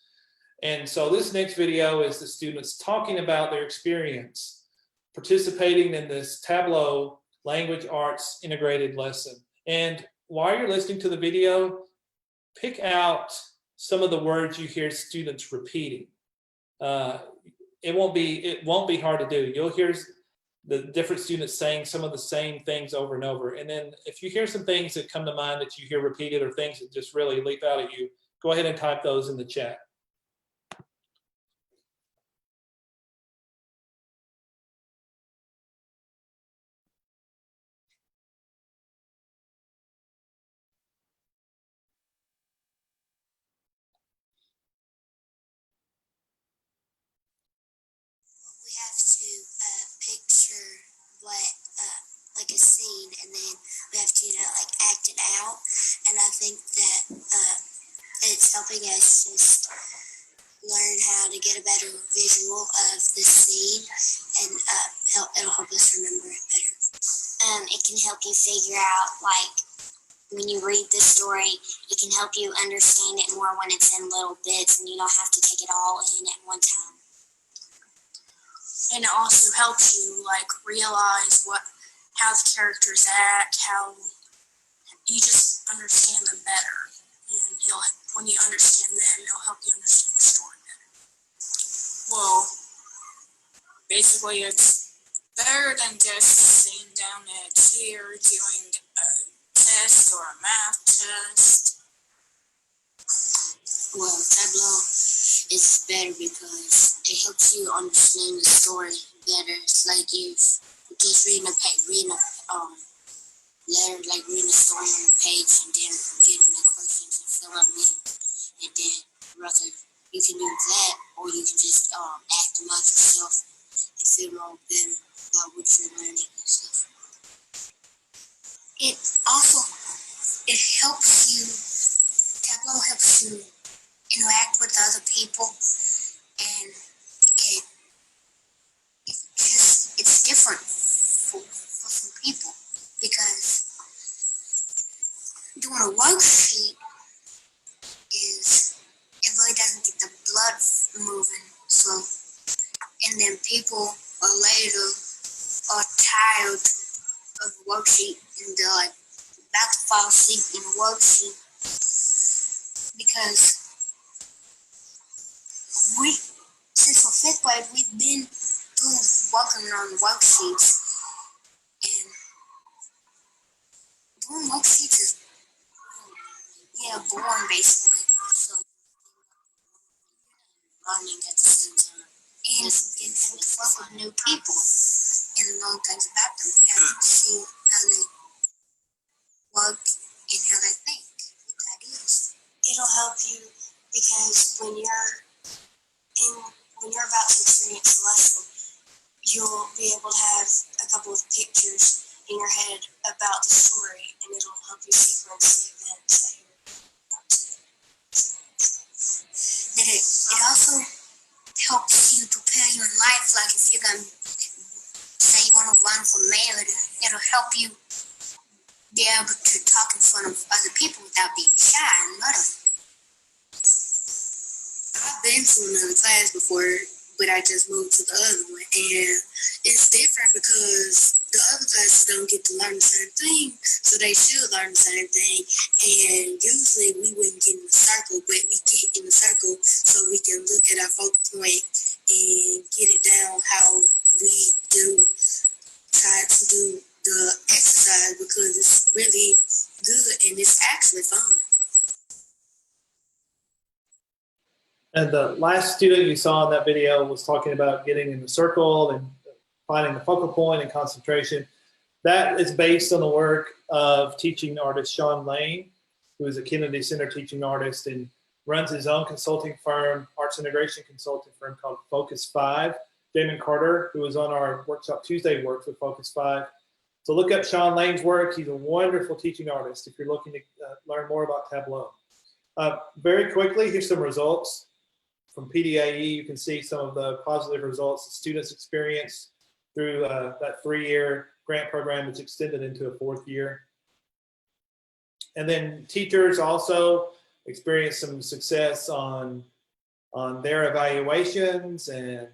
And so this next video is the students talking about their experience participating in this tableau language arts integrated lesson. And while you're listening to the video, pick out some of the words you hear students repeating. It won't be hard to do. You'll hear the different students saying some of the same things over and over. And then if you hear some things that come to mind that you hear repeated, or things that just really leap out at you, go ahead and type those in the chat. We have to picture what, like a scene, and then we have to, like act it out. And I think that it's helping us just learn how to get a better visual of the scene, and it'll help us remember it better. It can help you figure out, like, when you read the story, it can help you understand it more when it's in little bits, and you don't have to take it all in at one time. And it also helps you, like, realize how the characters act, how you just understand them better. And when you understand them, it'll help you understand the story better. Well, basically, it's better than just sitting down at a chair doing a test or a math test. Well, tableau is better because it helps you understand the story better. It's like if just reading a letter, like reading a story on the page and then getting the questions and filling them in, and then rather you can do that, or you can just act them out yourself and feel more better about what you're learning and stuff. It also helps you. Tableau helps you interact with other people, and it's different for some people because doing a worksheet it really doesn't get the blood moving. So, and then people later are tired of the worksheet and they're like about to fall asleep in the worksheet because since we're 5th grade, we've been working on worksheets, and doing worksheets is boring basically. So Learning at the same time. And getting to work with new people and learn things about them and see how they work and how they think with ideas. It'll help you because when you're about to experience a lesson, you'll be able to have a couple of pictures in your head about the story, and it'll help you sequence the events that you're about to experience. It also helps you prepare you in life. Like if you're going to say you want to run for mayor, it'll help you be able to talk in front of other people without being shy and muddling. I've been to another class before, but I just moved to the other one, and it's different because the other classes don't get to learn the same thing, so they should learn the same thing. And usually we wouldn't get in a circle, but we get in a circle so we can look at our focal point and get it down how we try to do the exercise, because it's really good and it's actually fun. And the last student you saw in that video was talking about getting in the circle and finding the focal point and concentration. That is based on the work of teaching artist Sean Lane, who is a Kennedy Center teaching artist and runs his own consulting firm, arts integration consulting firm called Focus 5. Damon Carter, who was on our Workshop Tuesday, works with Focus 5. So look up Sean Lane's work. He's a wonderful teaching artist if you're looking to learn more about Tableau. Very quickly, here's some results. From PDAE, you can see some of the positive results the students experienced through that 3-year grant program that's extended into a 4th year. And then teachers also experienced some success on their evaluations, and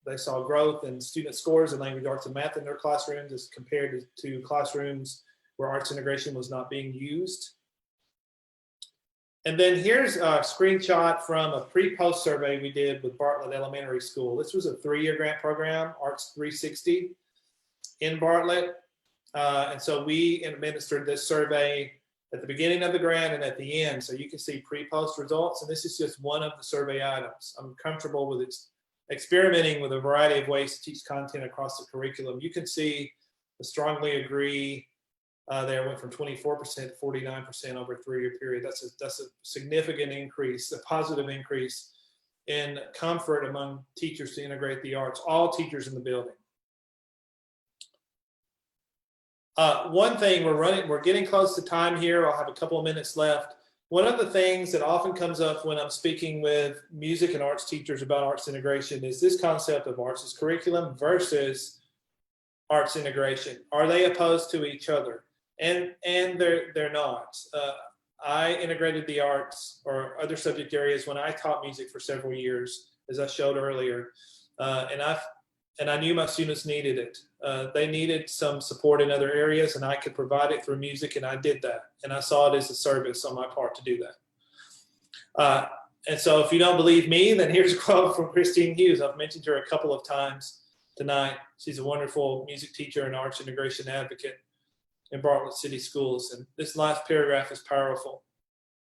they saw growth in student scores in language arts and math in their classrooms as compared to classrooms where arts integration was not being used. And then here's a screenshot from a pre-post survey we did with Bartlett Elementary School. This was a 3-year grant program, Arts 360 in Bartlett. And so we administered this survey at the beginning of the grant and at the end. So you can see pre-post results. And this is just one of the survey items. I'm comfortable with experimenting with a variety of ways to teach content across the curriculum. You can see the strongly agree there went from 24% to 49% over a 3-year period. That's a significant increase, a positive increase in comfort among teachers to integrate the arts, all teachers in the building. One thing, we're getting close to time here. I'll have a couple of minutes left. One of the things that often comes up when I'm speaking with music and arts teachers about arts integration is this concept of arts as curriculum versus arts integration. Are they opposed to each other? And they're not. I integrated the arts or other subject areas when I taught music for several years, as I showed earlier, and I knew my students needed it. They needed some support in other areas, and I could provide it through music, and I did that. And I saw it as a service on my part to do that. And so if you don't believe me, then here's a quote from Christine Hughes. I've mentioned her a couple of times tonight. She's a wonderful music teacher and arts integration advocate in Bartlett City Schools. And this last paragraph is powerful.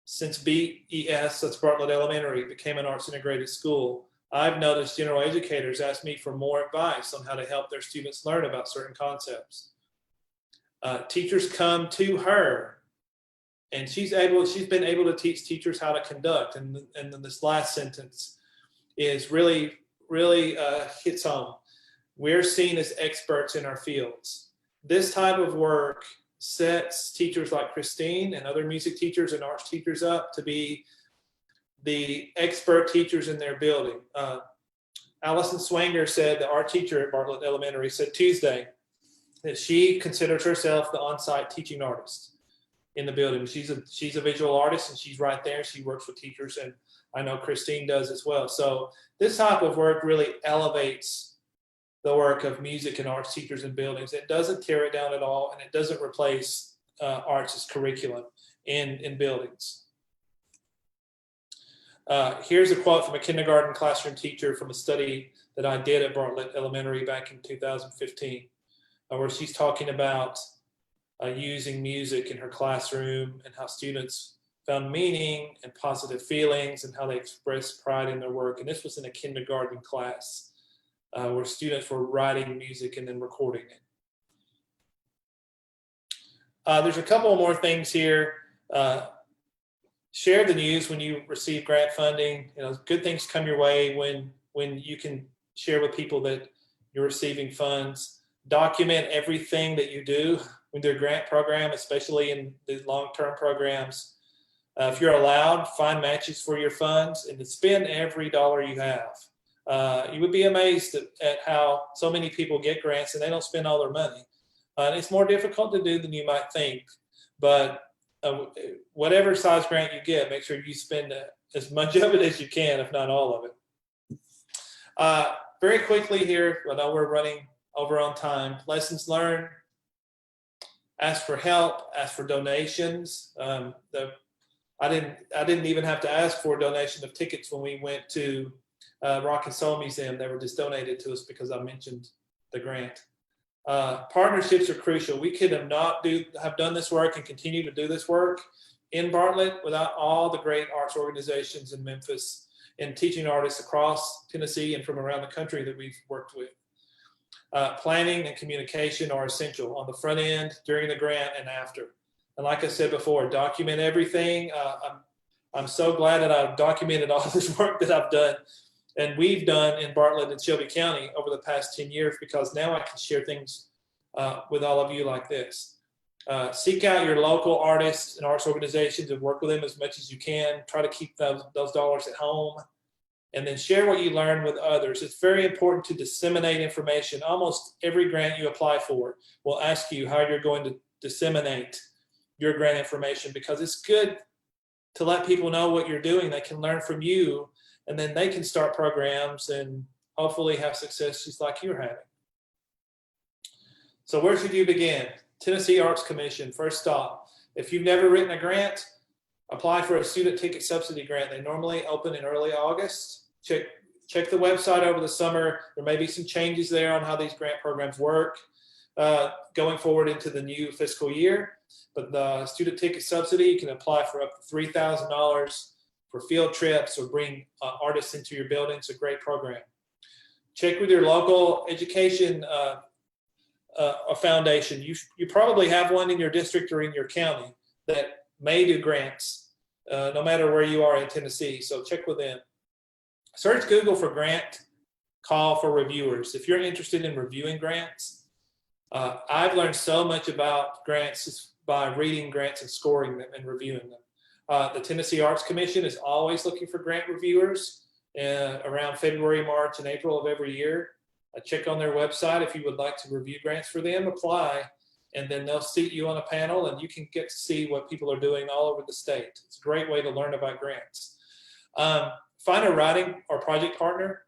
Since BES, that's Bartlett Elementary, became an arts integrated school, I've noticed general educators ask me for more advice on how to help their students learn about certain concepts. Teachers come to her, and she's been able to teach teachers how to conduct. And then this last sentence is really hits home. We're seen as experts in our fields. This type of work sets teachers like Christine and other music teachers and arts teachers up to be the expert teachers in their building. Allison Swanger said, the art teacher at Bartlett Elementary, said Tuesday that she considers herself the on-site teaching artist in the building. She's a visual artist, and she's right there. She works with teachers, and I know Christine does as well. So this type of work really elevates the work of music and arts teachers in buildings. It doesn't tear it down at all, and it doesn't replace arts as curriculum in buildings. Here's a quote from a kindergarten classroom teacher from a study that I did at Bartlett Elementary back in 2015, where she's talking about using music in her classroom and how students found meaning and positive feelings and how they expressed pride in their work. And this was in a kindergarten class where students were writing music and then recording it. There's a couple more things here. Share the news when you receive grant funding. You know, good things come your way when you can share with people that you're receiving funds. Document everything that you do with your grant program, especially in the long-term programs. If you're allowed, find matches for your funds and to spend every dollar you have. You would be amazed at how so many people get grants and they don't spend all their money. It's more difficult to do than you might think, but whatever size grant you get, make sure you spend as much of it as you can, if not all of it. Very quickly here, I know we're running over on time. Lessons learned, ask for help, ask for donations. I didn't even have to ask for a donation of tickets when we went to Rock and Soul Museum. They were just donated to us because I mentioned the grant. Partnerships are crucial. We could have done this work and continue to do this work in Bartlett without all the great arts organizations in Memphis and teaching artists across Tennessee and from around the country that we've worked with. Planning and communication are essential on the front end, during the grant, and after. And like I said before, document everything. I'm so glad that I've documented all this work that I've done and we've done in Bartlett and Shelby County over the past 10 years, because now I can share things with all of you like this. Seek out your local artists and arts organizations and work with them as much as you can. Try to keep those dollars at home, and then share what you learn with others. It's very important to disseminate information. Almost every grant you apply for will ask you how you're going to disseminate your grant information, because it's good to let people know what you're doing. They can learn from you, and then they can start programs and hopefully have success just like you're having. So where should you begin? Tennessee Arts Commission, first stop. If you've never written a grant, apply for a student ticket subsidy grant. They normally open in early August. Check the website over the summer. There may be some changes there on how these grant programs work going forward into the new fiscal year. But the student ticket subsidy, you can apply for up to $3,000 for field trips or bring artists into your building. It's a great program. Check with your local education a foundation. You probably have one in your district or in your county that may do grants, no matter where you are in Tennessee. So check with them. Search Google for grant call for reviewers. If you're interested in reviewing grants, I've learned so much about grants just by reading grants and scoring them and reviewing them. The Tennessee Arts Commission is always looking for grant reviewers around February, March, and April of every year. Check on their website if you would like to review grants for them, apply, and then they'll seat you on a panel and you can get to see what people are doing all over the state. It's a great way to learn about grants. Find a writing or project partner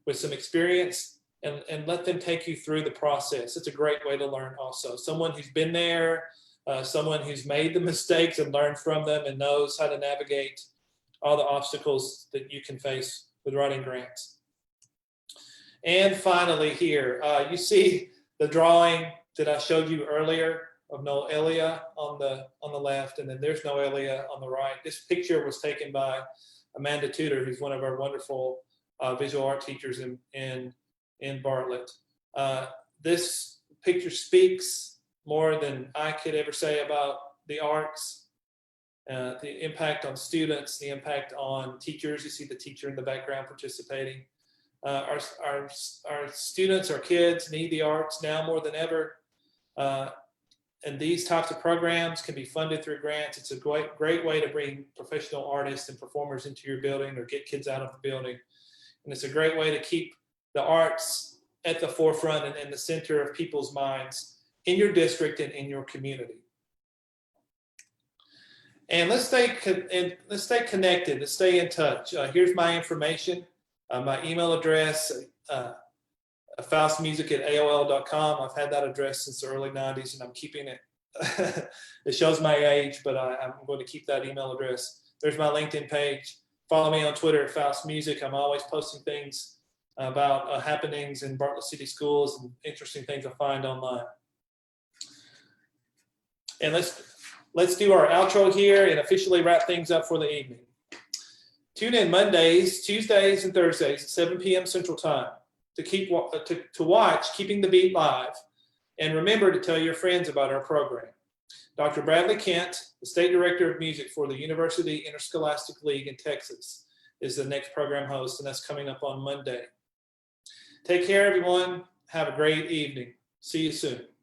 with some experience and let them take you through the process. It's a great way to learn also. Someone who's been there, someone who's made the mistakes and learned from them and knows how to navigate all the obstacles that you can face with writing grants. And finally here, you see the drawing that I showed you earlier of Noelia on the left, and then there's Noelia on the right. This picture was taken by Amanda Tudor, who's one of our wonderful visual art teachers in Bartlett. This picture speaks more than I could ever say about the arts, the impact on students, the impact on teachers. You see the teacher in the background participating. Our students, our kids need the arts now more than ever. And these types of programs can be funded through grants. It's a great way to bring professional artists and performers into your building or get kids out of the building. And it's a great way to keep the arts at the forefront and in the center of people's minds in your district and in your community. And let's stay connected, let's stay in touch. Here's my information, my email address, faustmusic@aol.com. I've had that address since the early 90s and I'm keeping it. It shows my age, but I'm going to keep that email address. There's my LinkedIn page. Follow me on Twitter at Foust Music. I'm always posting things about happenings in Bartlett City Schools and interesting things I find online. And let's do our outro here and officially wrap things up for the evening. Tune in Mondays, Tuesdays, and Thursdays at 7 p.m. Central Time to watch Keeping the Beat live. And remember to tell your friends about our program. Dr. Bradley Kent, the State Director of Music for the University Interscholastic League in Texas, is the next program host, and that's coming up on Monday. Take care, everyone. Have a great evening. See you soon.